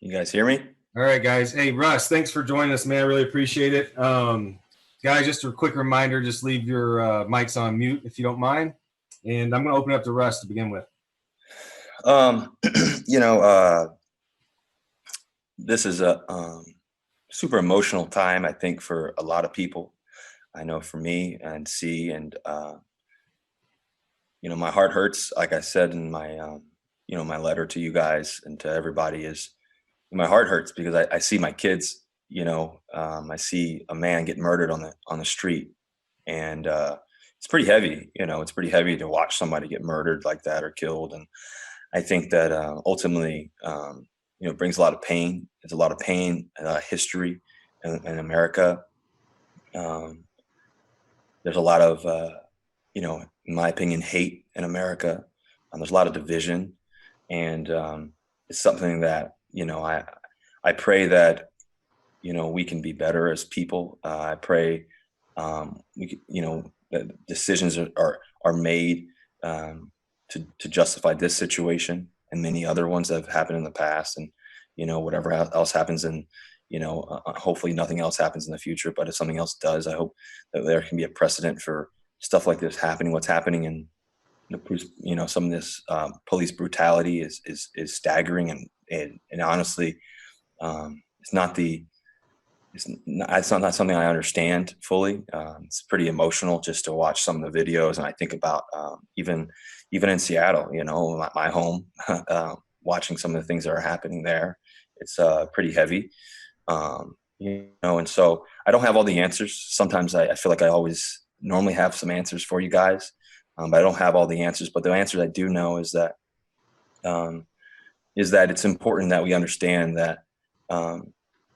You guys hear me? All right, guys. Hey, Russ, thanks for joining us, man. I really appreciate it. Guys, just a quick reminder, just leave your mics on mute if you don't mind. And I'm going to open it up to Russ to begin with. You know, this is a super emotional time, I think, for a lot of people. I know for me and my heart hurts. Like I said in my, my letter to you guys and to everybody is my heart hurts because I see my kids, I see a man get murdered on the street, and it's pretty heavy. It's pretty heavy to watch somebody get murdered like that or killed. And I think that ultimately, it brings a lot of pain. There's a lot of pain, history in America. There's a lot of, in my opinion, hate in America. There's a lot of division, and it's something that I pray that we can be better as people. I pray that decisions are made to justify this situation and many other ones that have happened in the past, and whatever else happens, and hopefully nothing else happens in the future. But if something else does, I hope that there can be a precedent for stuff like this happening. What's happening in some of this police brutality is staggering, and honestly, it's not something I understand fully. It's pretty emotional just to watch some of the videos, and I think about even in Seattle, my home, watching some of the things that are happening there. It's pretty heavy, and so I don't have all the answers. Sometimes I feel like I always normally have some answers for you guys, but I don't have all the answers. But the answers I do know is that it's important that we understand that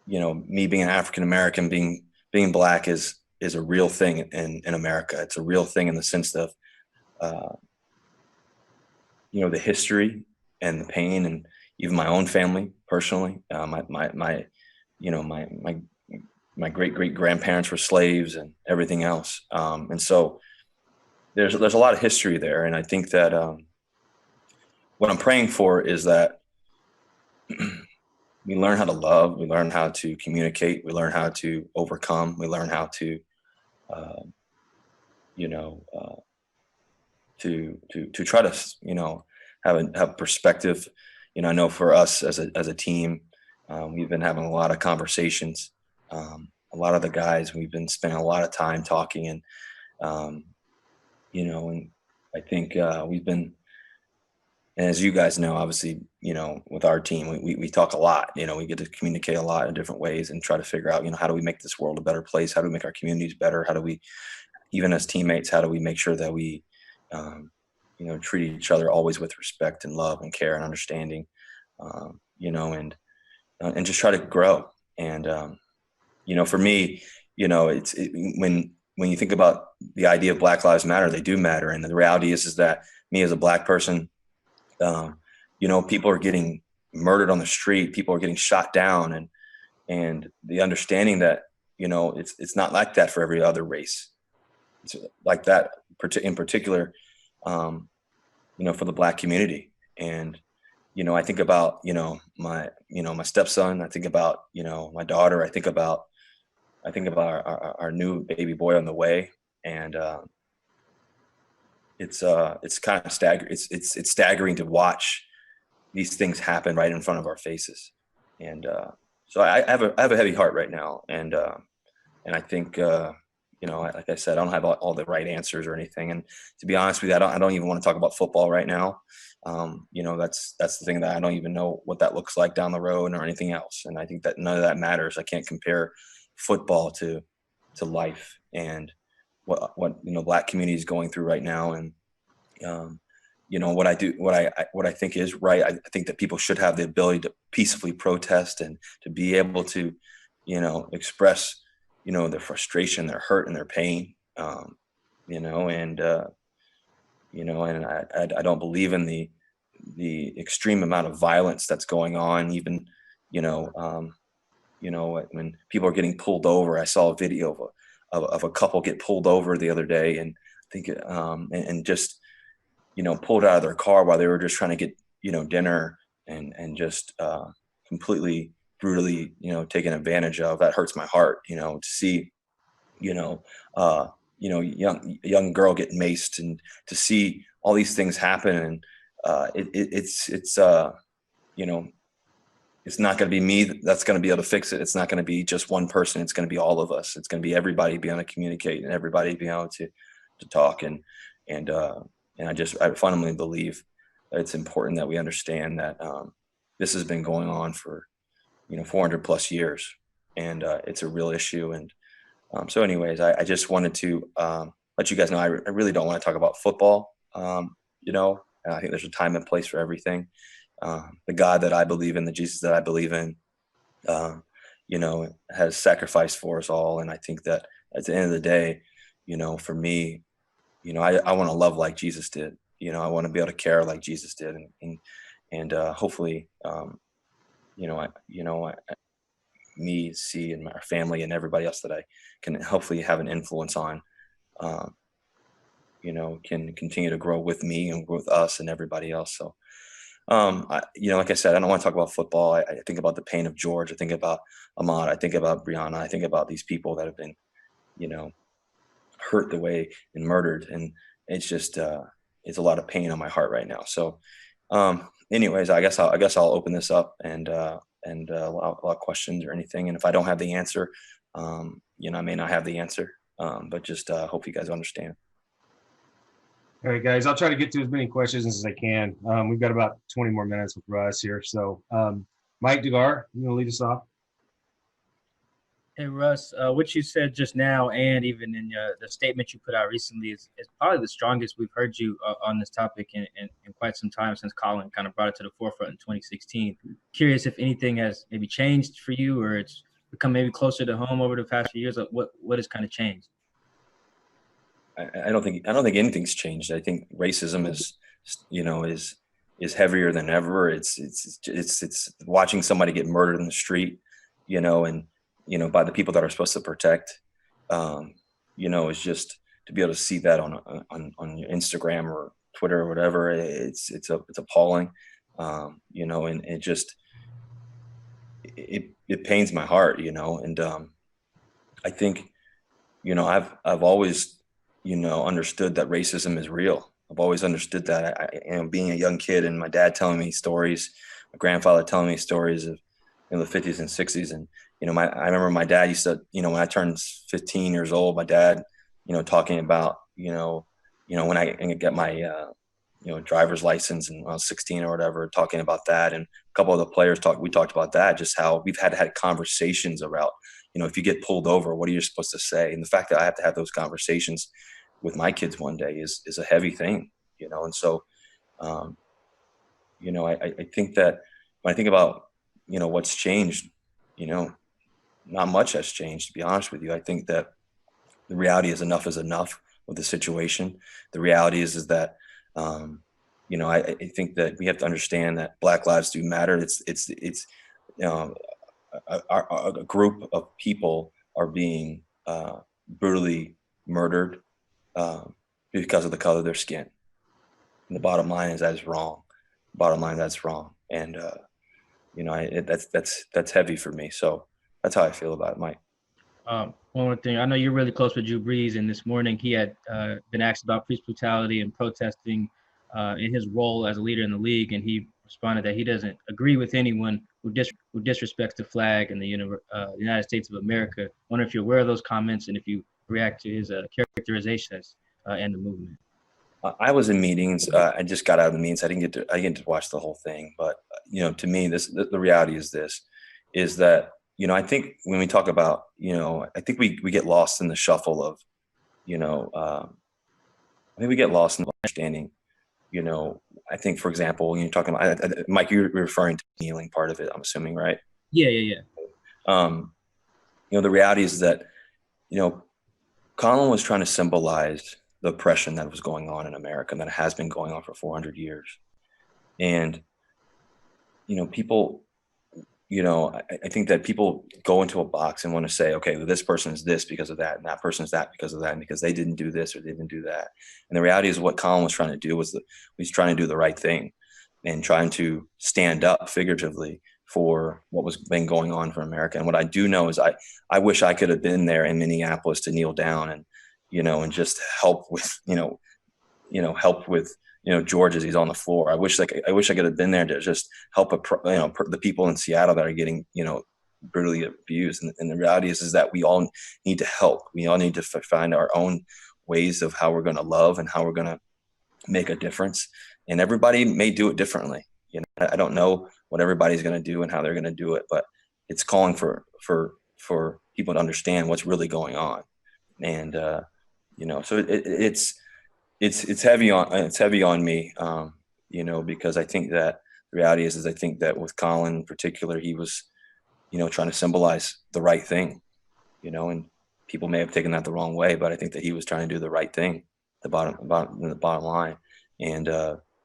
me being an African American, being black is a real thing in America. It's a real thing in the sense of the history and the pain, and even my own family personally. My great grandparents were slaves and everything else, and so there's a lot of history there. And I think that what I'm praying for is that we learn how to love, we learn how to communicate, we learn how to overcome, we learn how to to try to have perspective. I know for us as a team, we've been having a lot of conversations. A lot of the guys, we've been spending a lot of time talking, and and I think we've been, and as you guys know, obviously, with our team, we talk a lot. We get to communicate a lot in different ways and try to figure out, how do we make this world a better place? How do we make our communities better? How do we, even as teammates, how do we make sure that we, treat each other always with respect and love and care and understanding, and just try to grow. And, for me, when you think about the idea of Black Lives Matter, they do matter. And the reality is that me as a Black person, people are getting murdered on the street, people are getting shot down, and the understanding that, it's not like that for every other race. It's like that in particular, for the Black community. And, I think about, my stepson, I think about, my daughter, I think about our new baby boy on the way. And, it's kind of staggering. It's staggering to watch these things happen right in front of our faces. And so I have a heavy heart right now. And I think, like I said, I don't have all the right answers or anything. And to be honest with you, I don't even want to talk about football right now. That's the thing, that I don't even know what that looks like down the road or anything else. And I think that none of that matters. I can't compare football to life and what Black community is going through right now. And what I think is right. I think that people should have the ability to peacefully protest and to be able to express their frustration, their hurt, and their pain. And I don't believe in the extreme amount of violence that's going on. Even when people are getting pulled over. I saw a video of a couple get pulled over the other day, and I think and just pulled out of their car while they were just trying to get dinner, and just completely brutally, taken advantage of. That hurts my heart, to see, you know, young girl get maced, and to see all these things happen. And you know, it's not going to be me that's going to be able to fix it. It's not going to be just one person. It's going to be all of us. It's going to be everybody being able to communicate and everybody being able to talk. And I fundamentally believe that it's important that we understand that this has been going on for 400 plus years, and it's a real issue. And so, anyways, I just wanted to let you guys know I really don't want to talk about football. And I think there's a time and place for everything. The God that I believe in, the Jesus that I believe in, has sacrificed for us all. And I think that at the end of the day, for me, I want to love like Jesus did. I want to be able to care like Jesus did, and hopefully, me, C, and my family and everybody else that I can hopefully have an influence on, can continue to grow with me and with us and everybody else. So, like I said, I don't want to talk about football. I think about the pain of George. I think about Ahmad. I think about Brianna. I think about these people that have been, hurt the way and murdered. And it's just, it's a lot of pain on my heart right now. So, anyways, I guess I'll open this up and allow questions or anything. And if I don't have the answer, I may not have the answer, but just hope you guys understand. All right, guys, I'll try to get to as many questions as I can. We've got about 20 more minutes with Russ here. So, Mike Dugar, you want to lead us off? Hey, Russ, what you said just now, and even in the statement you put out recently, is probably the strongest we've heard you on this topic in quite some time, since Colin kind of brought it to the forefront in 2016. Curious if anything has maybe changed for you, or it's become maybe closer to home over the past few years. What has kind of changed? I don't think anything's changed. I think racism is heavier than ever. It's watching somebody get murdered in the street, and by the people that are supposed to protect. It's just to be able to see that on your Instagram or Twitter or whatever. It's appalling, and it pains my heart, and I think I've always understood that racism is real. I've always understood that. Being a young kid and my dad telling me stories, my grandfather telling me stories of the 50s and 60s. And, I remember my dad used to, when I turned 15 years old, my dad, talking about, when I get my, driver's license and when I was 16 or whatever, talking about that. And a couple of the players we talked about that, just how we've had conversations about, if you get pulled over, what are you supposed to say? And the fact that I have to have those conversations with my kids one day is a heavy thing, And so, I think that when I think about, what's changed, not much has changed, to be honest with you. I think that the reality is enough with the situation. The reality is that, I think that we have to understand that Black lives do matter. It's a group of people are being brutally murdered because of the color of their skin. And the bottom line is that's wrong. And that's heavy for me. So that's how I feel about it, Mike. One more thing. I know you're really close with Drew Brees, and this morning he had been asked about police brutality and protesting in his role as a leader in the league, and he responded that he doesn't agree with anyone who disrespects the flag and the United States of America. I wonder if you're aware of those comments and if you react to his characterizations and the movement. I was in meetings. I just got out of the meetings. I didn't get to watch the whole thing. But to me, the reality is this: is that I think when we talk about I think we get lost in the shuffle of I think we get lost in the understanding. I think, for example, when you're talking about Mike, you're referring to the kneeling part of it, I'm assuming, right? Yeah. The reality is that Colin was trying to symbolize the oppression that was going on in America and that has been going on for 400 years. And, people, I think that people go into a box and want to say, okay, well, this person is this because of that, and that person is that because of that, and because they didn't do this or they didn't do that. And the reality is what Colin was trying to do was he's trying to do the right thing and trying to stand up figuratively for what was been going on for America. And what I do know is I wish I could have been there in Minneapolis to kneel down and, and just help with, help with, George as he's on the floor. I wish I could have been there to just help, the people in Seattle that are getting, brutally abused. And the reality is that we all need to help. We all need to find our own ways of how we're going to love and how we're going to make a difference. And everybody may do it differently. I don't know what everybody's going to do and how they're going to do it, but it's calling for people to understand what's really going on. And, so it's heavy on me, because I think that the reality is I think that with Colin in particular, he was, trying to symbolize the right thing, and people may have taken that the wrong way, but I think that he was trying to do the right thing, the bottom line. And,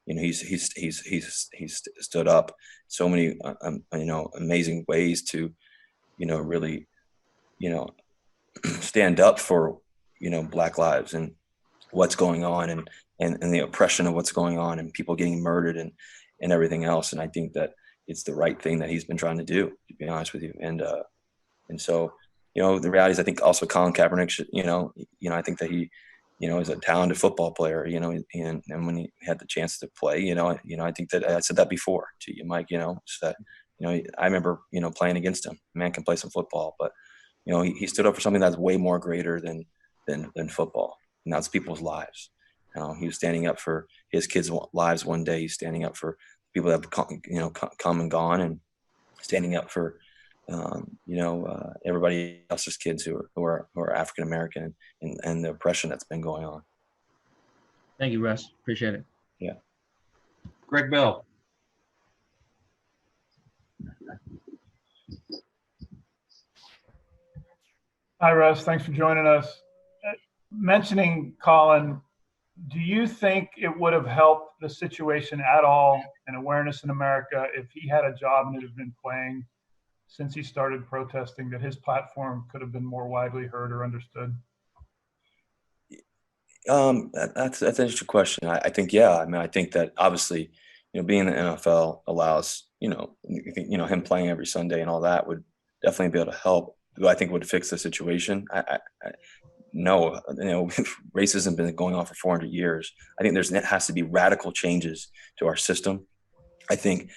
he's stood up so many, amazing ways to, really, stand up for, Black lives and what's going on and the oppression of what's going on and people getting murdered and everything else. And I think that it's the right thing that he's been trying to do, to be honest with you. And so, the reality is I think also Colin Kaepernick should, I think that he, is a talented football player, and when he had the chance to play, I think that I said that before to you, Mike, so that, I remember, playing against him. Man can play some football, but, he stood up for something that's way more greater than football. And that's people's lives. He was standing up for his kids' lives one day. He's standing up for people that have come and gone, and standing up for everybody else's kids who are African American and the oppression that's been going on. Thank you, Russ. Appreciate it. Yeah. Greg Bell. Hi, Russ. Thanks for joining us. Mentioning Colin, do you think it would have helped the situation at all and awareness in America if he had a job and it had been playing since he started protesting, that his platform could have been more widely heard or understood? That's an interesting question. I think, yeah. I mean, I think that obviously, being in the NFL allows, him playing every Sunday and all that would definitely be able to help. Do I think would fix the situation? No, racism has been going on for 400 years. I think there has to be radical changes to our system. I think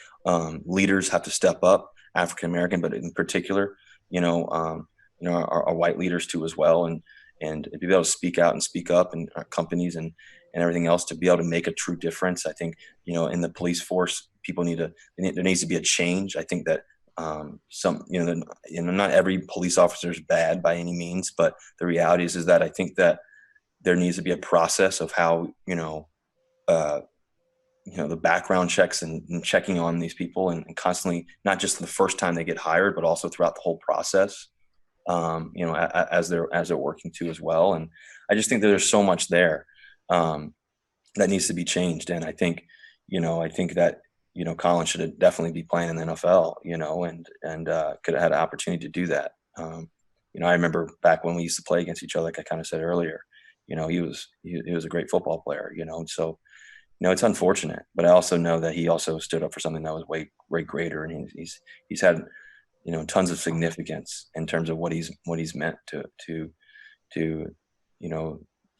leaders have to step up, African American, but in particular, our white leaders too as well, and be able to speak out and speak up, and our companies and everything else to be able to make a true difference. I think in the police force, there needs to be a change. I think that not every police officer is bad by any means, but the reality is that I think that there needs to be a process of how the background checks and checking on these people and constantly, not just the first time they get hired, but also throughout the whole process, as they're working too as well. And I just think that there's so much there that needs to be changed. And I think that Colin should definitely be playing in the NFL, and could have had an opportunity to do that. I remember back when we used to play against each other, like I kind of said earlier, he was a great football player, so, it's unfortunate, but I also know that he also stood up for something that was way greater. And he's had, tons of significance in terms of what he's meant to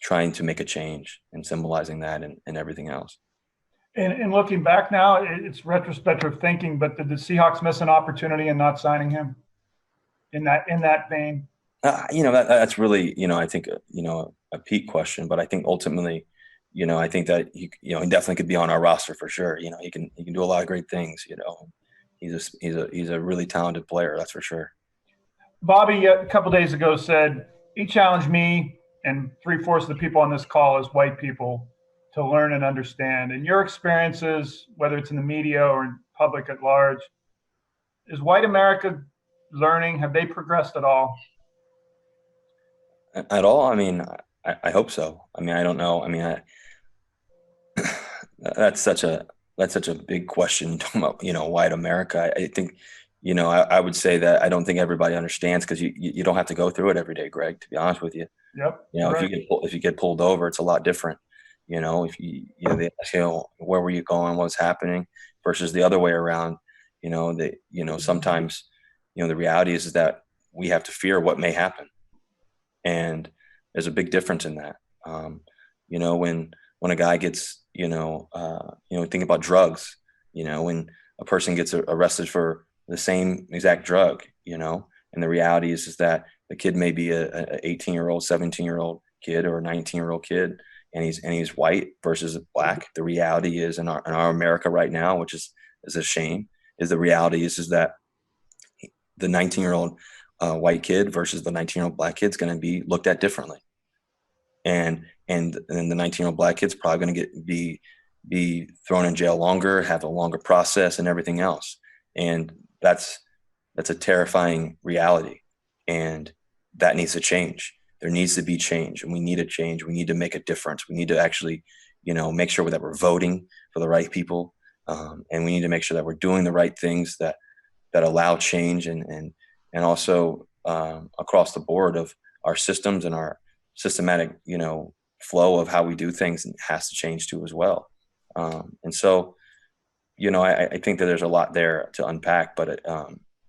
trying to make a change and symbolizing that and everything else. And looking back now, it's retrospective thinking, but did the Seahawks miss an opportunity in not signing him in that vein? That's really, I think, a peak question, but I think ultimately, I think that he definitely could be on our roster for sure. He can do a lot of great things. He's a really talented player, that's for sure. Bobby, a couple days ago, said he challenged me and 3/4 of the people on this call as white people to learn and understand. And your experiences, whether it's in the media or in public at large, is white America learning? Have they progressed at all? At all? I mean, I hope so. I mean, I don't know. I mean, that's such a big question talking about, white America. I think, I would say that I don't think everybody understands, because you don't have to go through it every day, Greg, to be honest with you. Yep. Right. If you get pulled over, it's a lot different. If they ask, where were you going, what's happening, versus the other way around. Sometimes, the reality is that we have to fear what may happen. And there's a big difference in that. When a guy gets, think about drugs, when a person gets arrested for the same exact drug, and the reality is that the kid may be a 18-year-old, 17-year-old kid or a 19-year-old kid, and he's white versus black. The reality is in our America right now, which is a shame, is the reality is that the 19-year-old white kid versus the 19-year-old black kid is going to be looked at differently. And the 19-year-old black kid's probably going to be thrown in jail longer, have a longer process and everything else. And that's a terrifying reality. And that needs to change. There needs to be change, and we need a change. We need to make a difference. We need to actually, make sure that we're voting for the right people. And we need to make sure that we're doing the right things that allow change and also across the board of our systems and our systematic, flow of how we do things has to change too as well. And so, I think that there's a lot there to unpack, but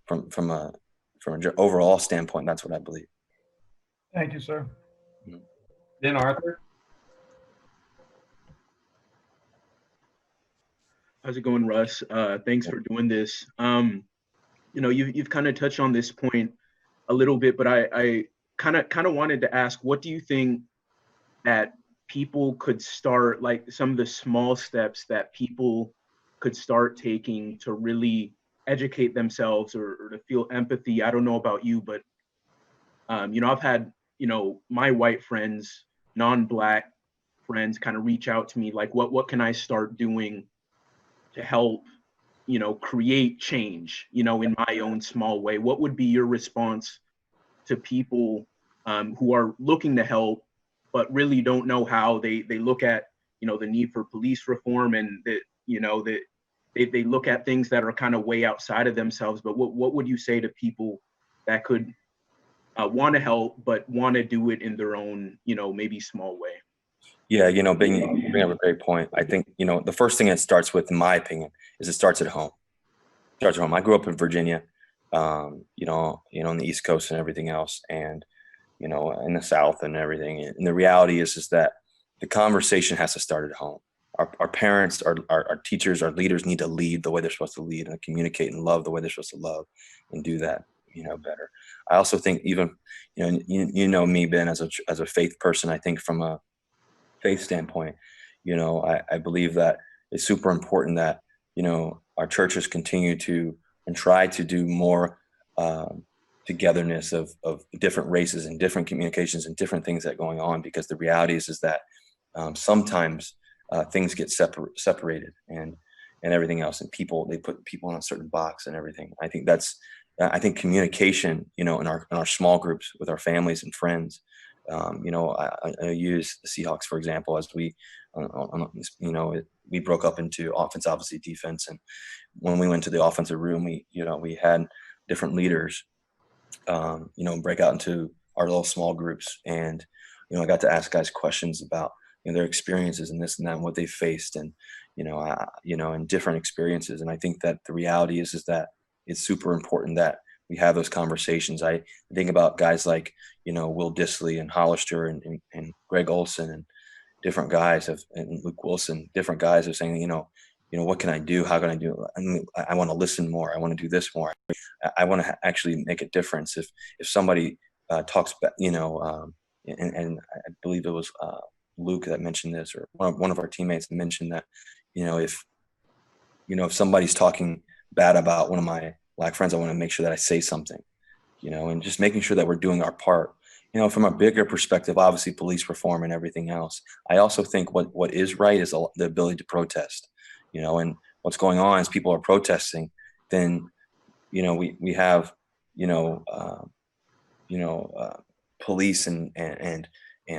from an overall standpoint, that's what I believe. Thank you, sir. Then Arthur. How's it going, Russ? Thanks for doing this. You've kind of touched on this point a little bit, but I kind of wanted to ask, what do you think that people could start, like some of the small steps that people could start taking to really educate themselves or to feel empathy? I don't know about you, but I've had, my white friends, non-black friends kind of reach out to me like, what can I start doing to help, create change, in my own small way? What would be your response to people who are looking to help, but really don't know how? They look at, the need for police reform, and that, they look at things that are kind of way outside of themselves. But what would you say to people that could want to help, but want to do it in their own, maybe small way? Yeah, bring up a great point. I think, the first thing it starts with, in my opinion, is it starts at home. It starts at home. I grew up in Virginia, on the East Coast and everything else, and, in the South and everything. And the reality is that the conversation has to start at home. Our parents, our teachers, our leaders need to lead the way they're supposed to lead, and communicate and love the way they're supposed to love, and do that, better. I also think even, me, Ben, as a faith person, I think from a faith standpoint, I believe that it's super important that, our churches continue to and try to do more togetherness of different races and different communications and different things that are going on, because the reality is that sometimes things get separated and everything else, and they put people in a certain box and everything. I think communication, in our small groups with our families and friends. I use the Seahawks, for example, as we broke up into offense, obviously defense. And when we went to the offensive room, we had different leaders, break out into our little small groups. And, I got to ask guys questions about, their experiences and this and that, and what they faced, and, and different experiences. And I think that the reality is that it's super important that we have those conversations. I think about guys like, Will Dissly and Hollister and Greg Olson and different guys and Luke Wilson, different guys are saying, what can I do? How can I do it? I want to listen more. I want to do this more. I want to actually make a difference. If somebody talks, and I believe it was Luke that mentioned this, or one of our teammates mentioned that, if somebody's talking bad about one of my black friends, I want to make sure that I say something, and just making sure that we're doing our part. From a bigger perspective, obviously police reform and everything else. I also think what is right is the ability to protest, and what's going on is people are protesting. Then, we have, police and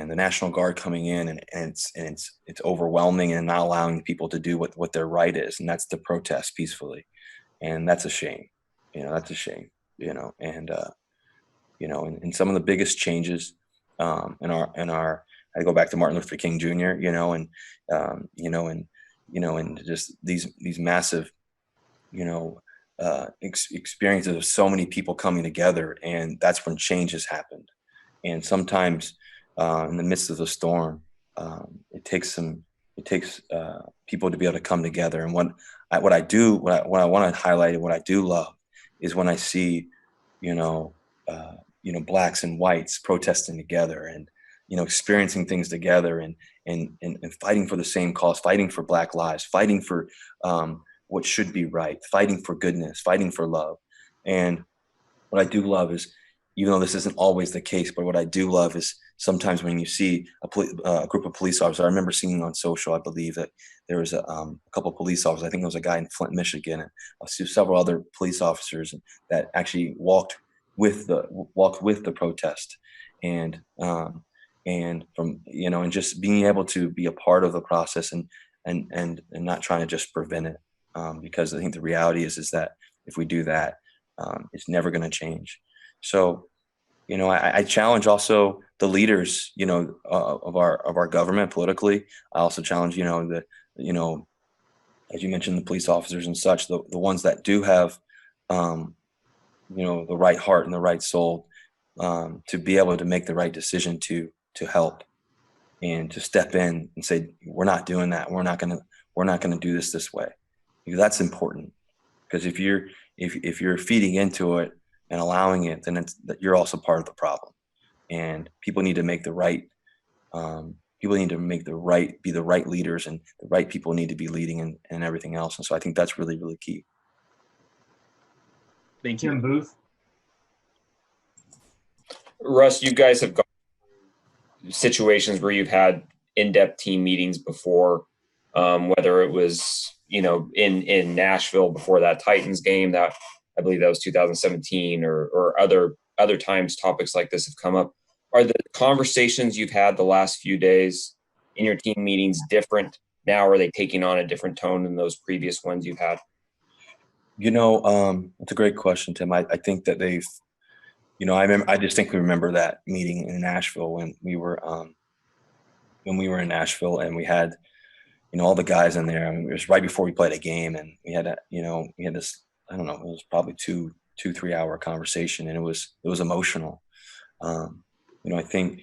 the National Guard coming in, and it's overwhelming and not allowing people to do what their right is, and that's to protest peacefully, and that's a shame. That's a shame. And some of the biggest changes in our I go back to Martin Luther King Jr. And just these massive experiences of so many people coming together, and that's when change has happened. And sometimes in the midst of the storm, it takes people to be able to come together. And what I want to highlight and what I do love is when I see, blacks and whites protesting together and, experiencing things together and fighting for the same cause, fighting for Black lives, fighting for what should be right, fighting for goodness, fighting for love. And what I do love is, even though this isn't always the case, but what I do love is sometimes when you see a group of police officers. I remember seeing on social, I believe that there was a couple of police officers. I think there was a guy in Flint, Michigan, and I see several other police officers that actually walked with the protest, and and just being able to be a part of the process and not trying to just prevent it, because I think the reality is that if we do that, it's never going to change. So, I challenge also the leaders, of our government politically. I also challenge, as you mentioned, the police officers and such, the ones that do have, the right heart and the right soul, to be able to make the right decision to help and to step in and say, we're not doing that. We're not going to do this way. Because that's important. Because if you're feeding into it and allowing it, then you're also part of the problem. And people need to make the right. People need to be the right leaders, and the right people need to be leading and everything else. And so I think that's really, really key. Thank you. Tim Booth. Russ, you guys have gone through situations where you've had in-depth team meetings before, whether it was, in Nashville before that Titans game, that I believe that was 2017, or other times topics like this have come up. Are the conversations you've had the last few days in your team meetings different now? Or are they taking on a different tone than those previous ones you've had? It's a great question, Tim. I think that they've, I distinctly remember that meeting in Nashville when we were in Nashville, and we had, all the guys in there. I mean, it was right before we played a game, and we had this, I don't know, it was probably 2-3 hour conversation, and it was emotional. I think,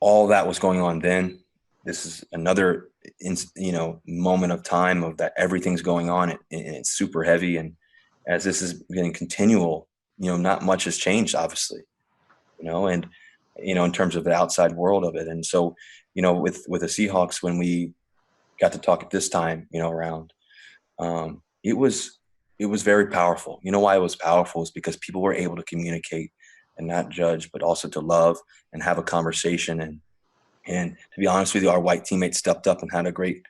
all that was going on then. This is another, moment of time of that everything's going on, and it's super heavy. And as this is getting continual, not much has changed, obviously, and, in terms of the outside world of it. And so, with the Seahawks, when we got to talk at this time, around, it was very powerful. You know why it was powerful is because people were able to communicate and not judge, but also to love and have a conversation. And to be honest with you, our white teammates stepped up and had a great,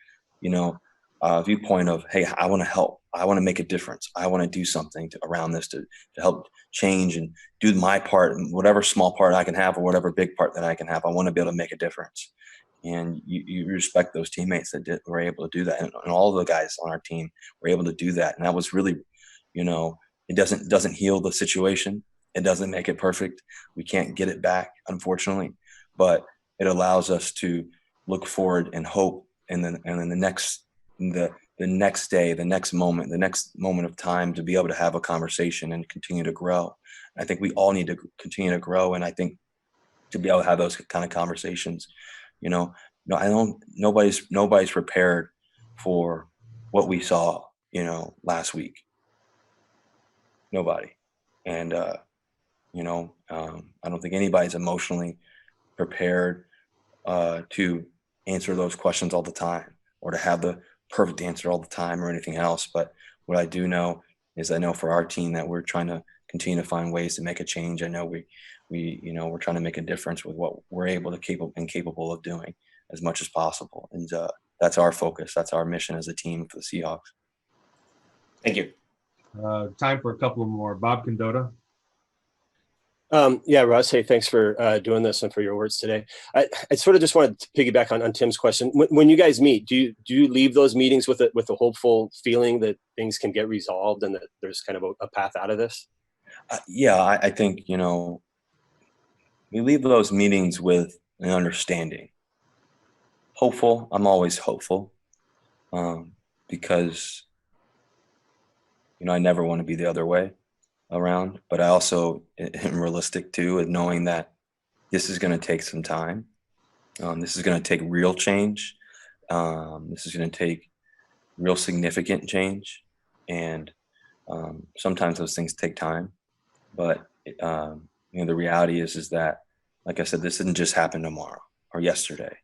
viewpoint of, hey, I want to help. I want to make a difference. I want to do something around this to help change and do my part, and whatever small part I can have or whatever big part that I can have. I want to be able to make a difference. And you respect those teammates that were able to do that. And all of the guys on our team were able to do that. And that was really, it doesn't heal the situation. It doesn't make it perfect. We can't get it back, unfortunately, but it allows us to look forward and hope. And then the next day, the next moment of time, to be able to have a conversation and continue to grow. I think we all need to continue to grow. And I think to be able to have those kind of conversations, nobody's prepared for what we saw, last week. Nobody. And, I don't think anybody's emotionally prepared to answer those questions all the time, or to have the perfect answer all the time, or anything else. But what I do know is, I know for our team that we're trying to continue to find ways to make a change. I know we're trying to make a difference with what we're capable of doing as much as possible. And that's our focus. That's our mission as a team for the Seahawks. Thank you. Time for a couple more. Bob Condota. Yeah, Russ. Hey, thanks for doing this and for your words today. I sort of just wanted to piggyback on Tim's question. When you guys meet, do you leave those meetings with a hopeful feeling that things can get resolved and that there's kind of a path out of this? Yeah, I think, we leave those meetings with an understanding. Hopeful. I'm always hopeful, because I never want to be the other way around, but I also am realistic too, in knowing that this is going to take some time. This is going to take real change. This is going to take real significant change. And sometimes those things take time. But, the reality is that, like I said, this didn't just happen tomorrow or yesterday.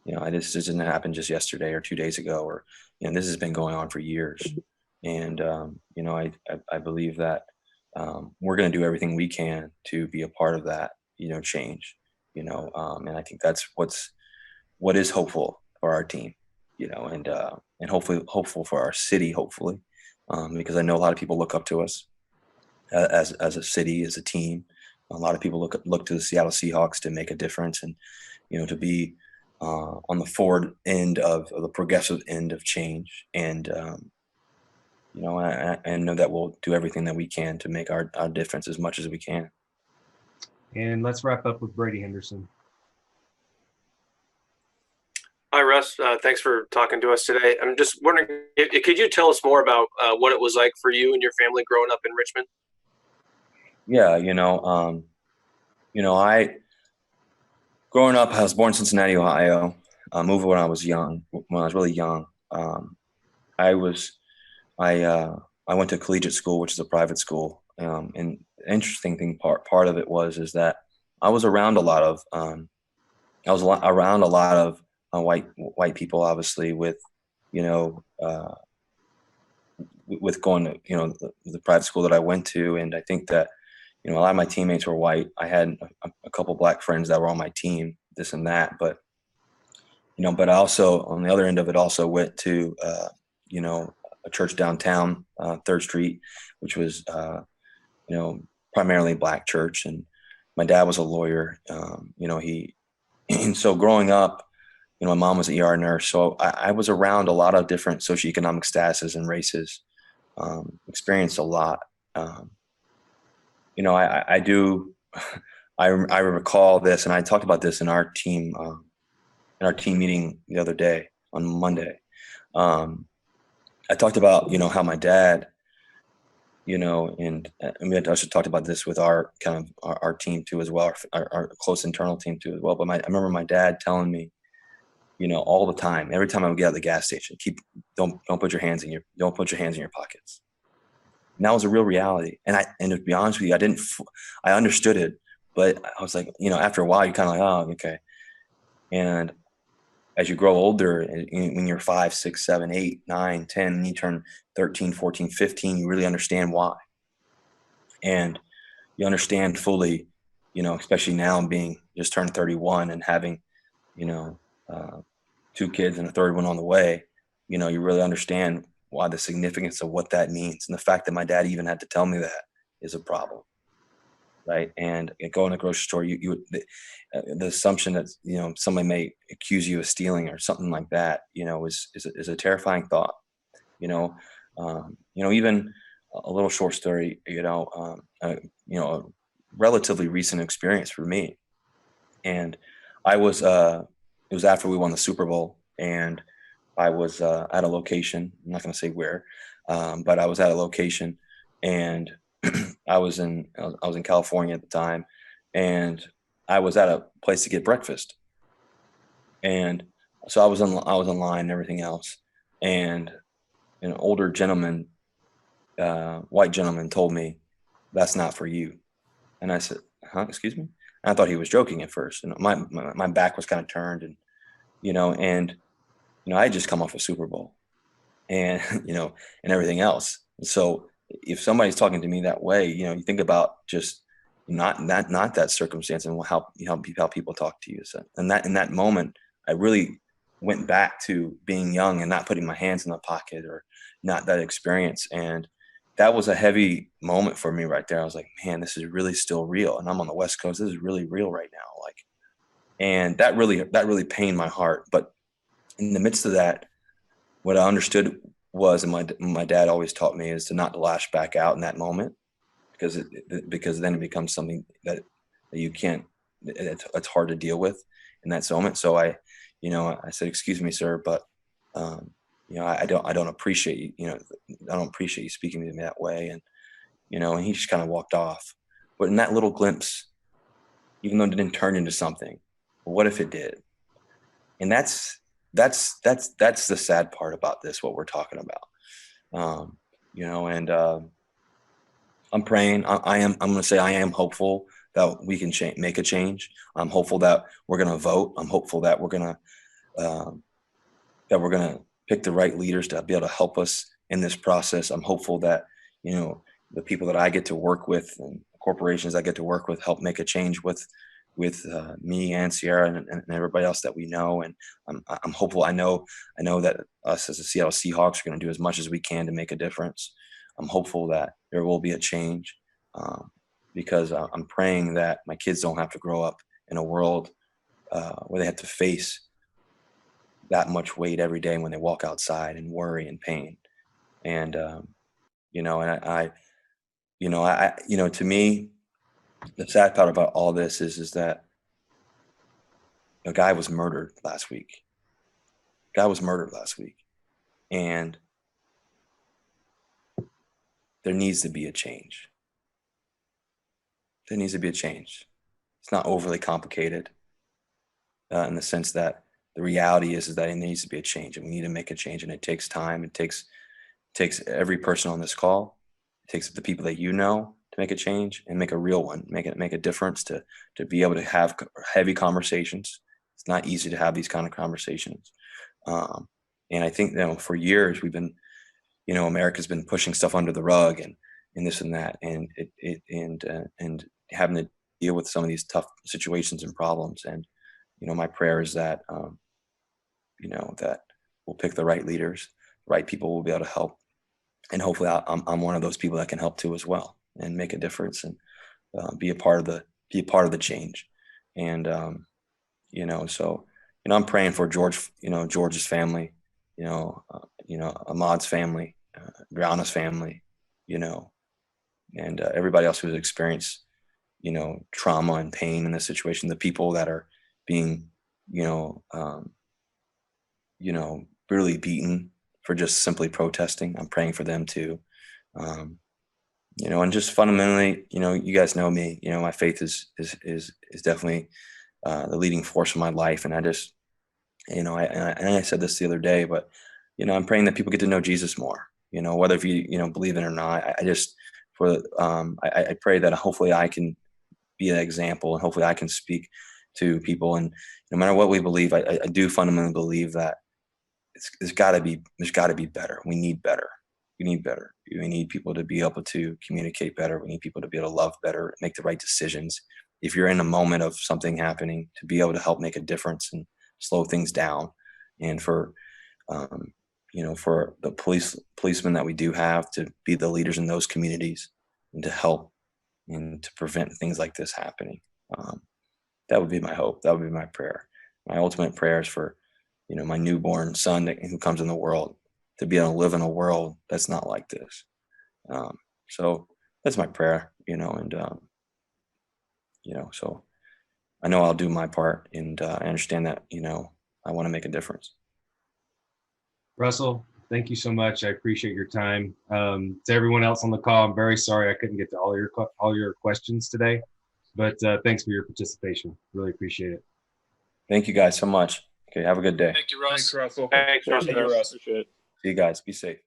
This didn't happen just yesterday or 2 days ago, or, this has been going on for years. And, I believe that we're going to do everything we can to be a part of that, change, and I think that's what is hopeful for our team, and hopefully hopeful for our city, hopefully, because I know a lot of people look up to us as a city, as a team. A lot of people look to the Seattle Seahawks to make a difference, and to be on the forward end of the progressive end of change. And I know that we'll do everything that we can to make our difference as much as we can. And let's wrap up with Brady Henderson. Hi, Russ. Thanks for talking to us today. I'm just wondering, could you tell us more about what it was like for you and your family growing up in Richmond? Yeah, I growing up, I was born in Cincinnati, Ohio. Moved when I was really young. I went to collegiate school, which is a private school. And the interesting part of it is that I was around a lot of white people, obviously, with going to the private school that I went to, and I think that a lot of my teammates were white. I had a couple black friends that were on my team, this and that, but I also, on the other end of it, also went to a church downtown, 3rd Street, which was primarily black church, and my dad was a lawyer. And so growing up, my mom was an ER nurse, so I was around a lot of different socioeconomic statuses and races. Experienced a lot. I recall this, and I talked about this in our team meeting the other day on Monday. I talked about how my dad, and I also talked about this with our kind of our team too as well, our close internal team too as well. But I remember my dad telling me, all the time, every time I would get out of the gas station, don't put your hands in your pockets. And that was a real reality. And to be honest with you, I understood it, but I was like, after a while, you're kind of like, oh, okay. And as you grow older, when you're 5, 6, 7, 8, 9, 10, and you turn 13, 14, 15, you really understand why. And you understand fully, especially now being just turned 31 and having, 2 kids and a third one on the way, you really understand why the significance of what that means. And the fact that my dad even had to tell me that is a problem. Right. And going to the grocery store, the assumption that, somebody may accuse you of stealing or something like that, is a terrifying thought. Even a little short story, a relatively recent experience for me. And it was after we won the Super Bowl, and I was at a location. I'm not going to say where, but I was at a location, and I was in California at the time, and I was at a place to get breakfast, and so I was in line and everything else, and an older gentleman, white gentleman, told me, "That's not for you," and I said, "Huh? Excuse me?" And I thought he was joking at first, and my back was kind of turned, and I had just come off a Super Bowl, and and everything else, and so if somebody's talking to me that way, you think about just not that circumstance and how people talk to you. So, and in that moment, I really went back to being young and not putting my hands in the pocket, or not that experience. And that was a heavy moment for me right there. I was like, man, this is really still real. And I'm on the West Coast. This is really real right now. And that really pained my heart. But in the midst of that, what I understood was, and my dad always taught me, is to not lash back out in that moment, because then it becomes something that you can't, it's hard to deal with in that moment. So I said, "Excuse me, sir, but I don't appreciate you, I don't appreciate you speaking to me that way. And, and he just kind of walked off. But in that little glimpse, even though it didn't turn into something, but what if it did? And that's the sad part about this, what we're talking about. I'm praying. I'm going to say I am hopeful that we can make a change. I'm hopeful that we're going to vote. I'm hopeful that we're going to pick the right leaders to be able to help us in this process. I'm hopeful that, the people that I get to work with and corporations I get to work with help make a change with me and Sierra and everybody else that we know. And I'm hopeful. I know that us as the Seattle Seahawks are going to do as much as we can to make a difference. I'm hopeful that there will be a change, because I'm praying that my kids don't have to grow up in a world where they have to face that much weight every day when they walk outside and worry and pain. And, to me, the sad part about all this is that a guy was murdered last week. And there needs to be a change. It's not overly complicated in the sense that the reality is that it needs to be a change, and we need to make a change, and it takes time. It takes every person on this call. It takes the people that to make a change and make a real one, make a difference, to be able to have heavy conversations. It's not easy to have these kind of conversations. And I think, for years we've been, America's been pushing stuff under the rug and this and that, and and having to deal with some of these tough situations and problems. And, my prayer is that, that we'll pick the right leaders, right people will be able to help. And hopefully I'm one of those people that can help too as well, and make a difference, and be a part of the change. And, so, I'm praying for George's family, Ahmad's family, Brianna's family, and everybody else who's experienced, trauma and pain in this situation, the people that are being, brutally beaten for just simply protesting. I'm praying for them too. And just fundamentally, you guys know me, my faith is definitely the leading force of my life. And I just, I said this the other day, but, I'm praying that people get to know Jesus more, whether if you, believe it or not. I pray that hopefully I can be an example, and hopefully I can speak to people. And no matter what we believe, I do fundamentally believe that there's got to be better. We need better. We need people to be able to communicate better. We need people to be able to love better, make the right decisions. If you're in a moment of something happening, to be able to help make a difference and slow things down. And for, for the policemen that we do have, to be the leaders in those communities and to help and to prevent things like this happening. That would be my hope. That would be my prayer. My ultimate prayer is for, my newborn son who comes in the world, to be able to live in a world that's not like this. So that's my prayer, so I know I'll do my part, and I understand that, I want to make a difference. Russell, thank you so much. I appreciate your time. To everyone else on the call, I'm very sorry I couldn't get to all your questions today, but thanks for your participation. Really appreciate it. Thank you guys so much. Okay, have a good day. Thank you, Russ. Thanks, Russell. Thanks, Russ. Thank you, Russ. See you guys. Be safe.